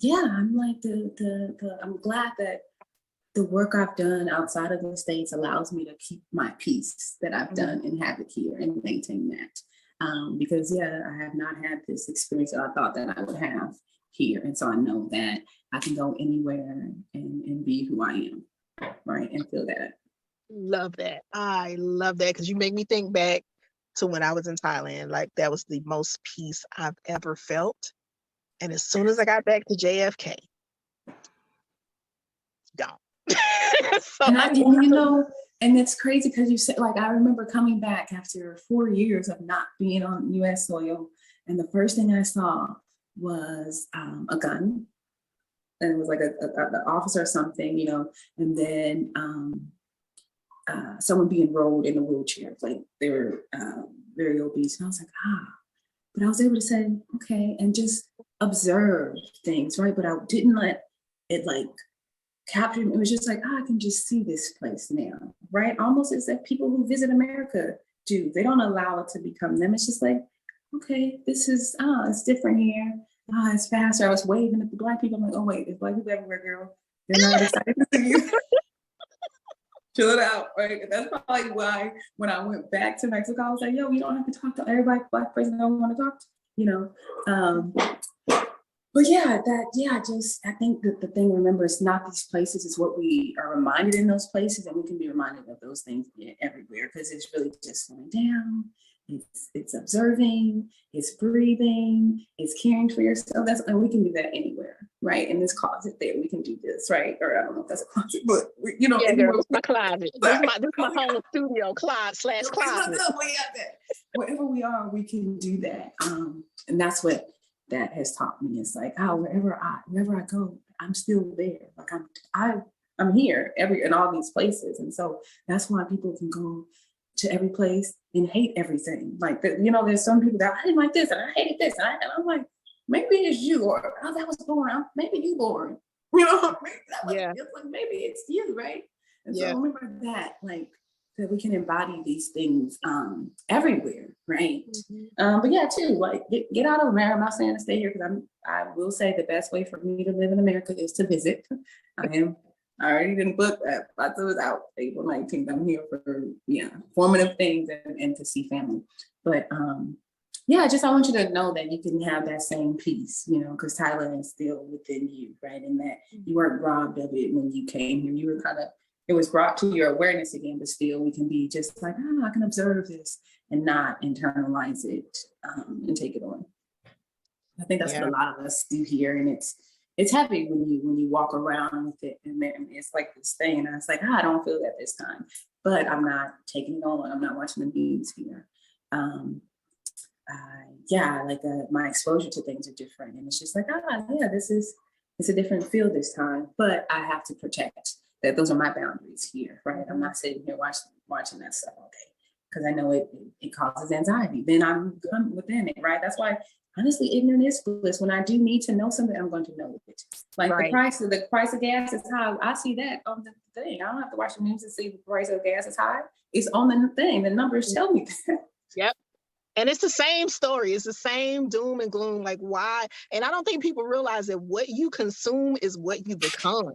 yeah, I'm like I'm glad that the work I've done outside of the States allows me to keep my peace that I've done and have it here and maintain that. Because yeah, I have not had this experience that I thought that I would have here. And so I know that I can go anywhere and be who I am. Right, and feel that. Love that. I love that, because you make me think back to when I was in Thailand. Like, that was the most peace I've ever felt. And as soon as I got back to JFK, gone. So and you know, and it's crazy because you said, like, I remember coming back after 4 years of not being on U.S. soil, and the first thing I saw was a gun. And it was like an officer or something, you know, and then someone being rolled in a wheelchair, like they were very obese. And I was like, but I was able to say, okay, and just observe things, right? But I didn't let it like capture me. It was just like, I can just see this place now, right? Almost as if people who visit America do. They don't allow it to become them. It's just like, okay, this is, it's different here. It's faster. I was waving at the Black people. I'm like, oh wait, there's Black people everywhere, girl. They're not excited to see you. Chill it out, right? And that's probably why when I went back to Mexico, I was like, yo, you don't have to talk to everybody. Black person don't want to talk to, you know. But yeah, I think that the thing, remember, it's not these places, it's what we are reminded in those places, and we can be reminded of those things everywhere, because it's really just slowing down. It's observing, it's breathing, it's caring for yourself. And we can do that anywhere, right? In this closet there, we can do this, right? Or I don't know if that's a closet, but you know, yeah, girl, this is my closet. This is my home studio closet. Wherever we are, we can do that. And that's what that has taught me. It's like, wherever I go, I'm still there. Like I'm here in all these places, and so that's why people can go to every place and hate everything. Like, you know, there's some people that I didn't like this and I hated this, and I'm like, maybe it's you, or that was boring. Maybe you boring. You know, maybe it's you, right? And so remember that, like, that we can embody these things everywhere, right? But yeah, too, like, get out of America. I'm not saying to stay here, because I will say the best way for me to live in America is to visit. I already didn't book that. Lots of us out April 19th. I'm here for formative things and to see family. But I want you to know that you can have that same peace, you know, because Thailand is still within you, right? And that you weren't robbed of it when you came here. You were it was brought to your awareness again, but still we can be just like, I can observe this and not internalize it and take it on. I think that's what a lot of us do here, and it's heavy when you walk around with it, and it's like this thing, and I was like, I don't feel that this time, but I'm not taking it on. I'm not watching the news here. My exposure to things are different, and it's just like, it's a different feel this time, but I have to protect that. Those are my boundaries here, right? I'm not sitting here watching that stuff all day. because I know it causes anxiety. Then I'm within it, right? That's why, honestly, ignorant is bliss. When I do need to know something, I'm going to know it. Like the price of gas is high. I see that on the thing. I don't have to watch the news to see the price of gas is high. It's on the thing. The numbers tell me that. Yep. And it's the same story. It's the same doom and gloom. Like, why? And I don't think people realize that what you consume is what you become.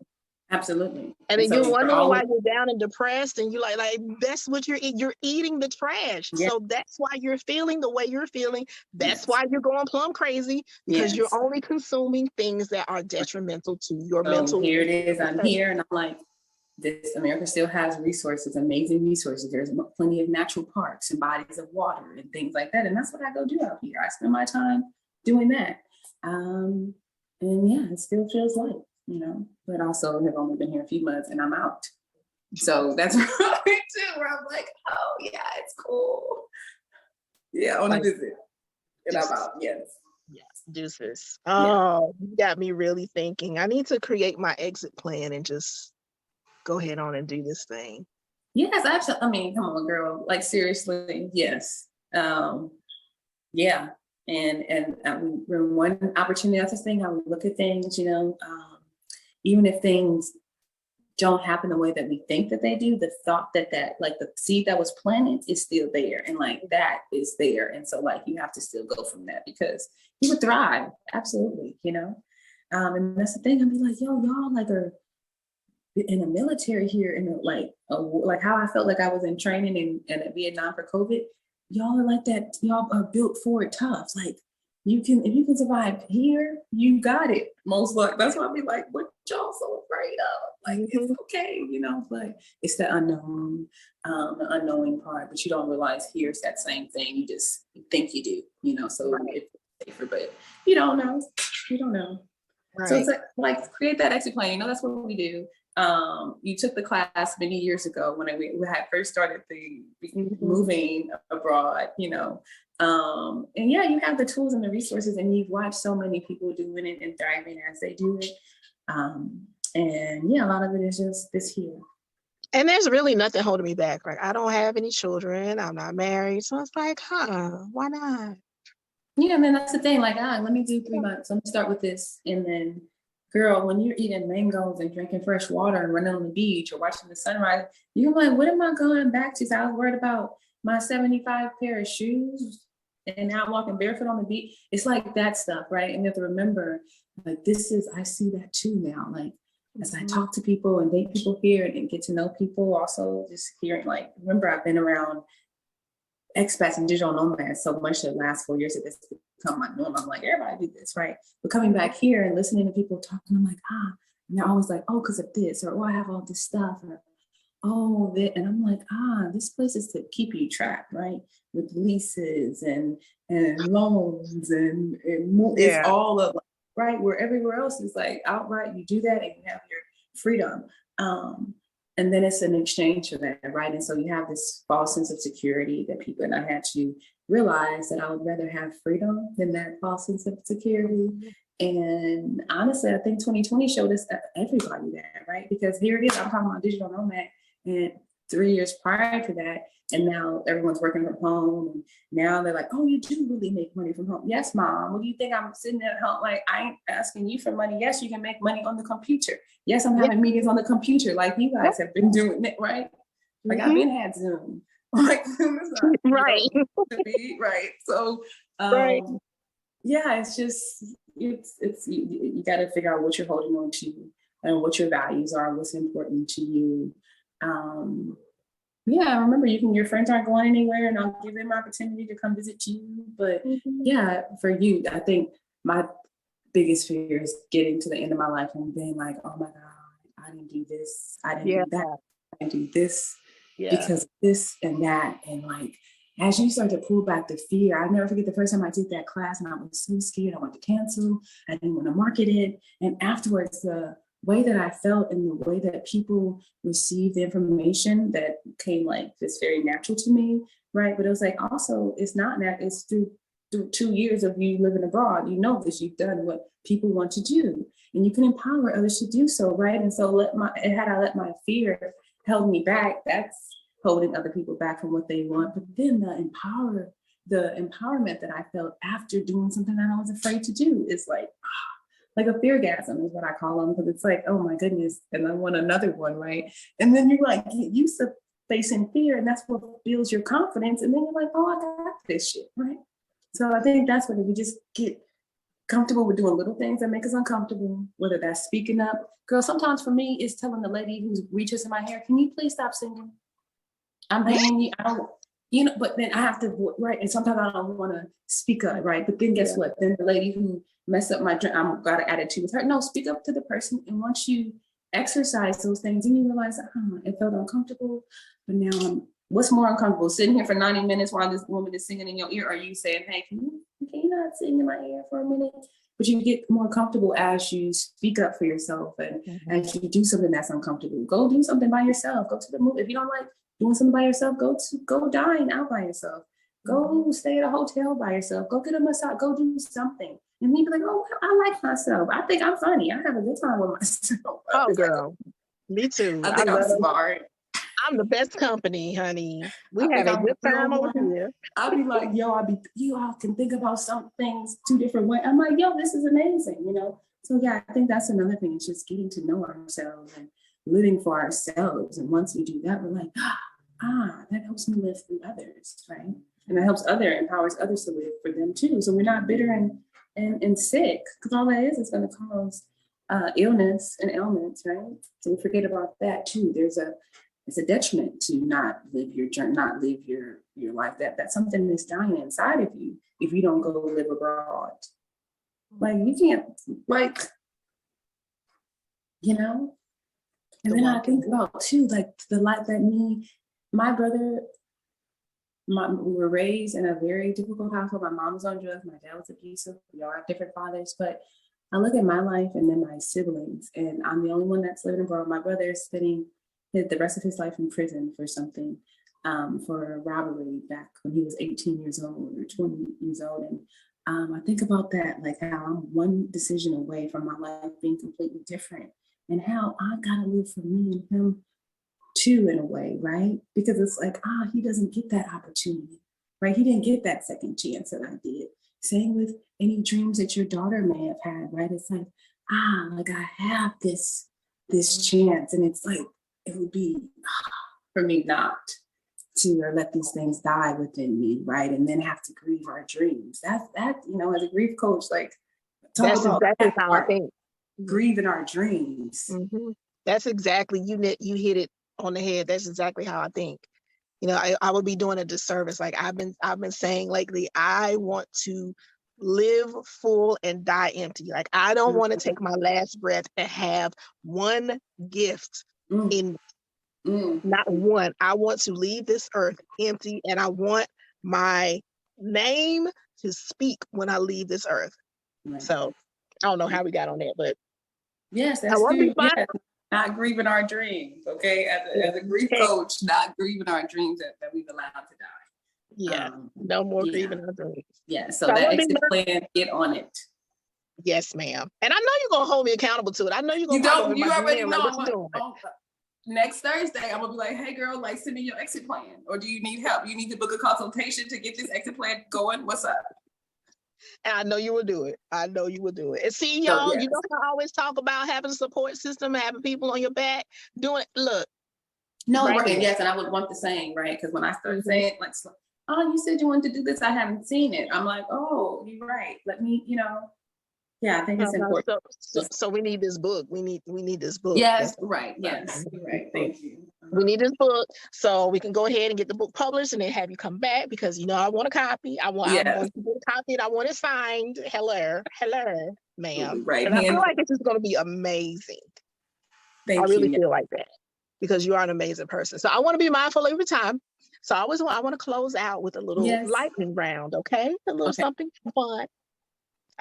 Absolutely. And then you're wondering why you're down and depressed, and you're like that's what you're eating the trash. Yes. So that's why you're feeling the way you're feeling. That's why you're going plumb crazy, because you're only consuming things that are detrimental to your mental. Here it is. I'm here, and I'm like, this America still has resources, amazing resources. There's plenty of natural parks and bodies of water and things like that. And that's what I go do out here. I spend my time doing that. And yeah, it still feels like, but also have only been here a few months and I'm out. So that's really too, where I'm like, oh yeah, it's cool. Yeah, on a visit. And I'm out, yes. Yes, deuces. Oh, you got me really thinking. I need to create my exit plan and just go ahead on and do this thing. Yes, actually. I mean, come on, girl. Like seriously, yes. Yeah. And when one opportunity after thing, I would look at things, even if things don't happen the way that we think that they do, the thought that like the seed that was planted is still there, and like that is there. And so like you have to still go from that, because you would thrive. Absolutely, and that's the thing. I'd be like, yo, y'all like are in the military here, and like how I felt like I was in training in Vietnam for COVID. Y'all are like that. Y'all are built for it tough. Like if you can survive here, you got it. Most like that's why I be like, what y'all so afraid of? Like it's okay, but it's the unknown, the unknowing part. But you don't realize here's that same thing. You just think you do, so it's safer, but you don't know. You don't know. Right. So it's like create that exit plan. That's what we do. You took the class many years ago when we had first started moving abroad, and yeah, you have the tools and the resources, and you've watched so many people doing it and thriving as they do it. And yeah, a lot of it is just this here. And there's really nothing holding me back. Like I don't have any children. I'm not married. So it's like, why not? Yeah, and then that's the thing. Like, let me do 3 months. Let me start with this. And then, girl, when you're eating mangoes and drinking fresh water and running on the beach or watching the sunrise, you're like, what am I going back to? So I was worried about my 75 pair of shoes and now I'm walking barefoot on the beach. It's like that stuff, right? And you have to remember, like, I see that too now. Like, as I talk to people and date people here and get to know people, also just hearing, like, remember I've been around expats and digital nomads so much the last 4 years that this become my norm. I'm like, everybody do this, right? But coming back here and listening to people talking, I'm like, and they're always like, oh, because of this, or oh, I have all this stuff, or oh, that, and I'm like, this place is to keep you trapped, right? With leases and loans and it's all of, right? Where everywhere else is like outright, you do that and you have your freedom. And then it's an exchange for that, right? And so you have this false sense of security that people, and I had to realize that I would rather have freedom than that false sense of security. And honestly, I think 2020 showed us everybody that, right? Because here it is, I'm talking about digital nomad, and 3 years prior to that, and now everyone's working from home, and now they're like, oh, you do really make money from home. Yes, Mom. What do you think I'm sitting at home? Like, I ain't asking you for money. Yes, you can make money on the computer. Yes, I'm having meetings on the computer like you guys have been doing it, right? Like I've been had Zoom. Like Zoom is not right. Right. So yeah, it's just it's you got to figure out what you're holding on to and what your values are, what's important to you. Yeah, remember your friends aren't going anywhere, and I'll give them an opportunity to come visit you. But yeah, for you, I think my biggest fear is getting to the end of my life and being like, oh my God, I didn't do this, I didn't do that, I didn't do this because of this and that. And like, as you start to pull back the fear, I never forget the first time I did that class and I was so scared. I wanted to cancel. I didn't want to market it. And afterwards, the way that I felt and the way that people received the information that came like this very natural to me, right? But it was like, also, it's not that, it's through 2 years of you living abroad, this, you've done what people want to do, and you can empower others to do so, right? And so had I let my fear held me back, holding other people back from what they want. But then the empowerment that I felt after doing something that I was afraid to do is like a feargasm is what I call them, because it's like, oh my goodness, and I want another one, right? And then you're like, get used to facing fear, and that's what builds your confidence. And then you're like, oh, I got this shit, right? So I think that's what we just get comfortable with doing little things that make us uncomfortable, whether that's speaking up. Girl, sometimes for me, it's telling the lady who reaches in my hair, can you please stop singing? I'm paying you. I don't, but then I have to, right? And sometimes I don't want to speak up, right? But then guess what? Then the lady who messed up my drink, I've got an attitude with her. No, speak up to the person. And once you exercise those things, and you realize, it felt uncomfortable, but now what's more uncomfortable? Sitting here for 90 minutes while this woman is singing in your ear? Or are you saying, hey, can you not sing in my ear for a minute? But you get more comfortable as you speak up for yourself, and as you do something that's uncomfortable. Go do something by yourself. Go to the movie. If you don't like doing something by yourself, go dine out by yourself. Go stay at a hotel by yourself. Go get a massage. Go do something. And me be like, oh, I like myself. I think I'm funny. I have a good time with myself. Oh, girl. Me too. I think I'm smart. I'm the best company, honey. We have a good time over here. I'll be like, you all can think about some things 2 different ways. I'm like, yo, this is amazing, So yeah, I think that's another thing. It's just getting to know ourselves and living for ourselves. And once we do that, we're like, that helps me live through others, right? And that empowers others to live for them too. So we're not bitter and sick, because all that is going to cause illness and ailments, right? So we forget about that too. It's a detriment to not live your life. That's something that's dying inside of you if you don't go live abroad. Like you can't, And then I think about too, like the life that my brother, we were raised in a very difficult household. My mom was on drugs. My dad was abusive. We all have different fathers, but I look at my life and then my siblings, and I'm the only one that's living abroad. My brother is spending the rest of his life in prison for something, for a robbery back when he was 18 years old or 20 years old. And I think about that, like how I'm one decision away from my life being completely different, and how I gotta live for me and him too, in a way, right? Because it's like, he doesn't get that opportunity, right? He didn't get that second chance that I did. Same with any dreams that your daughter may have had, right? It's like, like I have this chance, and it's like, it would be for me not to let these things die within me, right? And then have to grieve our dreams. That as a grief coach, like, that's exactly how I think. Grieving our dreams. Mm-hmm. That's exactly, you hit it on the head. That's exactly how I think. I would be doing a disservice. Like I've been saying lately, I want to live full and die empty. Like I don't want to take my last breath and have one gift in not one. I want to leave this earth empty, and I want my name to speak when I leave this earth. Right. So I don't know how we got on that, but yes, that's true. Yes. Not grieving our dreams, okay? As a grief coach, not grieving our dreams that we've allowed to die. Yeah, no more grieving our dreams. Yeah, so that exit plan, get on it. Yes, ma'am. And I know you're gonna hold me accountable to it. I know you're gonna. You already know. Like, what you doing? Next Thursday, I'm gonna be like, hey, girl, like, send me your exit plan, or do you need help? You need to book a consultation to get this exit plan going. What's up? And I know you will do it. And see, y'all, you know how I always talk about having a support system, having people on your back, doing it. Look. No, right. Yes, and I would want the same, right? Because when I started saying, like, oh, you said you wanted to do this, I haven't seen it. I'm like, oh, you're right. Let me, yeah, I think it's important. So we need this book. We need this book. Yes, right. Yes, you're right. Thank you. We need this book so we can go ahead and get the book published, and then have you come back, because I want a copy. I want to get a copy, and I want it signed. Hello, ma'am. Right. And I feel like this is going to be amazing. I really feel like that, because you are an amazing person. So I want to be mindful every time. So I want to close out with a little lightning round, okay? A little something fun.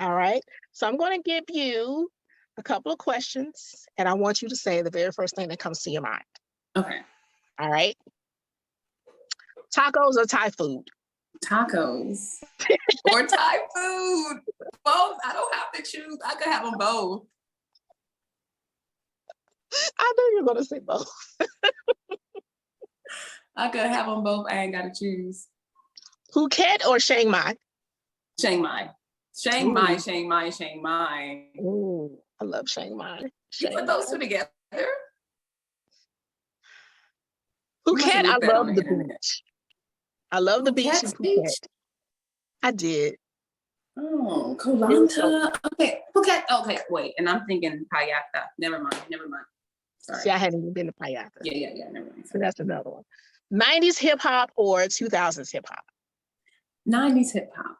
All right. So I'm going to give you a couple of questions, and I want you to say the very first thing that comes to your mind. Okay. All right. Tacos or Thai food? Tacos or Thai food. Both. I don't have to choose. I could have them both. I knew you were going to say both. I could have them both. I ain't got to choose. Phuket or Chiang Mai? Chiang Mai. Chiang Mai, Chiang Mai, Chiang Mai. Ooh, I love Chiang Mai. You put those two together? Phuket, I love the beach. I love the beach in Phuket. I did. Oh, Koh Lanta. Okay, Phuket. Okay, wait. And I'm thinking Payata. Never mind. Sorry. See, I hadn't even been to Payata. Yeah. Never mind. So that's another one. 90s hip hop or 2000s hip hop? 90s hip hop.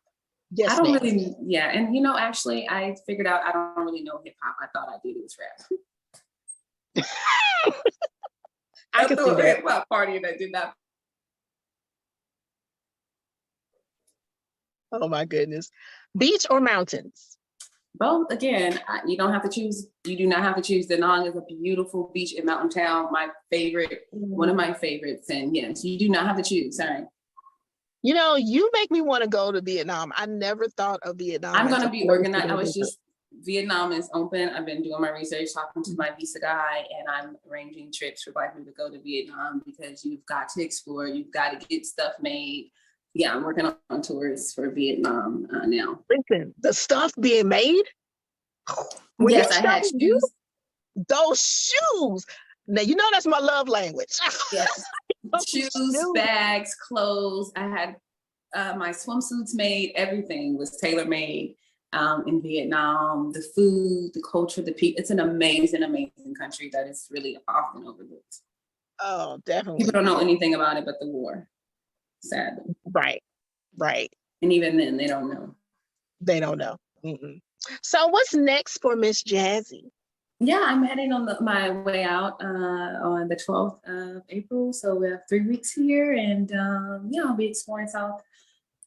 Yes, I don't really, and actually, I figured out I don't really know hip hop. I thought I did. It was rap. I could see that. Hip hop party and I did not. Oh my goodness. Beach or mountains? Both. Again, you don't have to choose. You do not have to choose. Da Nang is a beautiful beach in Mountain Town. My favorite, one of my favorites. And yes, you do not have to choose. Sorry. You make me want to go to Vietnam. I never thought of Vietnam. I'm going to be organized. Vietnam is open. I've been doing my research, talking to my visa guy, and I'm arranging trips for Black people to go to Vietnam because you've got to explore. You've got to get stuff made. Yeah, I'm working on tours for Vietnam now. Listen, the stuff being made? Yes, I had shoes. Those shoes. Now, that's my love language. Yes. Shoes, bags, clothes. I had my swimsuits made. Everything was tailor-made in Vietnam. The food, the culture, the people. It's an amazing, amazing country that is really often overlooked. Oh, definitely. People don't know anything about it but the war, sadly. Right. And even then, they don't know. They don't know. Mm-mm. So what's next for Miss Jazzie? Yeah, I'm heading on my way out on the 12th of April. So we have 3 weeks here, and I'll be exploring South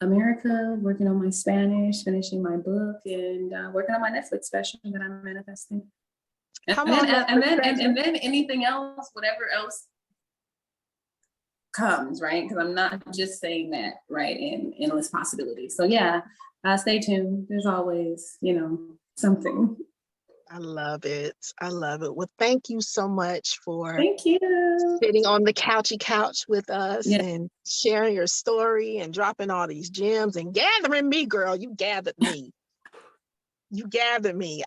America, working on my Spanish, finishing my book, and working on my Netflix special that I'm manifesting. And then anything else, whatever else comes, right? Because I'm not just saying that, right? And endless possibilities. So yeah, stay tuned. There's always, something. I love it. Well, thank you so much for sitting on the couch with us and sharing your story and dropping all these gems and gathering me, girl. You gathered me.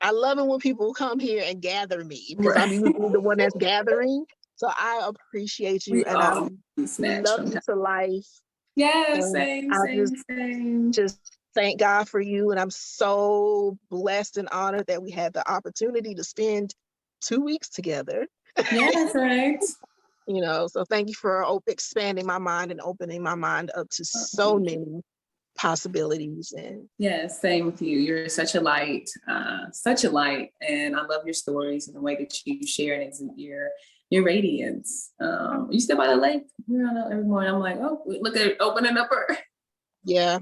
I love it when people come here and gather me because I'm usually the one that's gathering. So I appreciate you and I love you to life. Yes, same. Just thank God for you. And I'm so blessed and honored that we had the opportunity to spend 2 weeks together. Yes, right. So thank you for expanding my mind and opening my mind up to so many possibilities. And yes, same with you. You're such a light. And I love your stories and the way that you share it and your radiance. You sit by the lake, every morning. I'm like, oh, look at it opening up her. Yeah.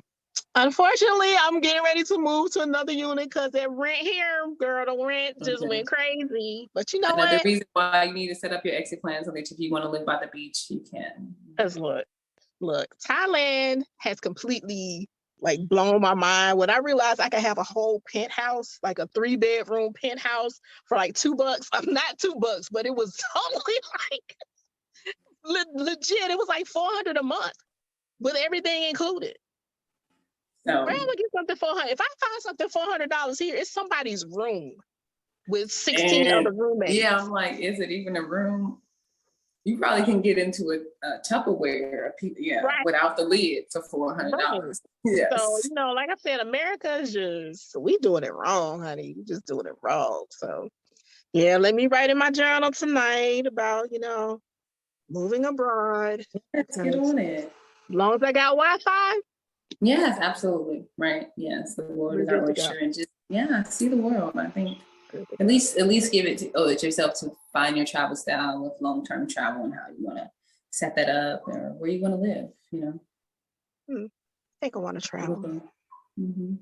Unfortunately, I'm getting ready to move to another unit because that rent here, girl, the rent just went crazy. But you know Another what? reason why you need to set up your exit plan so that if you want to live by the beach, you can. Because look, Thailand has completely blown my mind when I realized I could have a whole penthouse, like a 3-bedroom penthouse for $2. Not $2, but it was totally legit. It was $400 a month with everything included. So where am I gonna get something $400? If I find something $400 here, it's somebody's room with 16 other roommates. Yeah, I'm like, is it even a room? You probably can get into a Tupperware, without the lid for $400. Right. Yes. So, like I said, America is we doing it wrong, honey. We just doing it wrong. So, yeah, let me write in my journal tonight about, moving abroad. Let's get on it. As long as I got Wi-Fi. Yes, absolutely. Right. Yes, the world is our oyster, and just see the world. I think at least give it to yourself to find your travel style with long-term travel and how you want to set that up or where you want to live. I think I want to travel. Mm-hmm.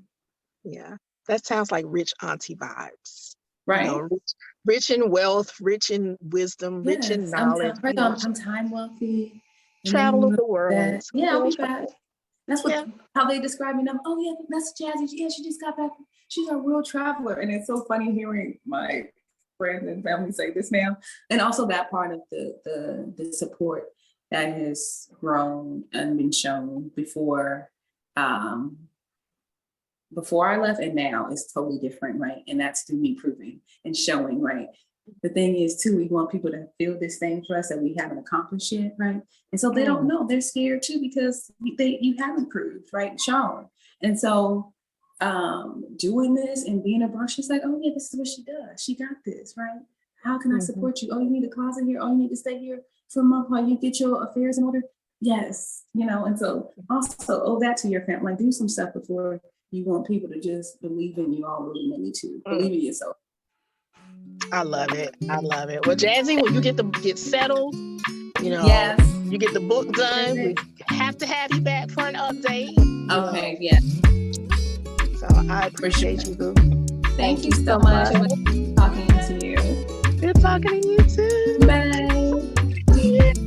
Yeah, that sounds like rich auntie vibes. Right. Rich in wealth, rich in wisdom, rich in knowledge. I'm time wealthy. Travel the world. I'll be back. That's how they describe me now. Oh yeah, that's Jazzie. Yeah, she just got back. She's a real traveler. And it's so funny hearing my friends and family say this now. And also that part of the support that has grown and been shown before I left, and now is totally different, right? And that's through me proving and showing, right? The thing is too, we want people to feel this thing for us that we haven't accomplished yet, right? And so they don't know, they're scared too, because you haven't proved, right? Shown. And so doing this and being a boss, she's like, oh yeah, this is what she does. She got this, right? How can I support you? Oh, you need a closet here. Oh, you need to stay here for a month while you get your affairs in order. Yes, and so also owe that to your family. Like, do some stuff before you want people to just believe in you all willy-nilly too. Believe in yourself. I love it. Well, Jazzie, when you get settled, yes, you get the book done, we have to have you back for an update. Okay, yeah. So I appreciate you, boo. Thank you so much. It was talking to you. Good talking to you too. Bye.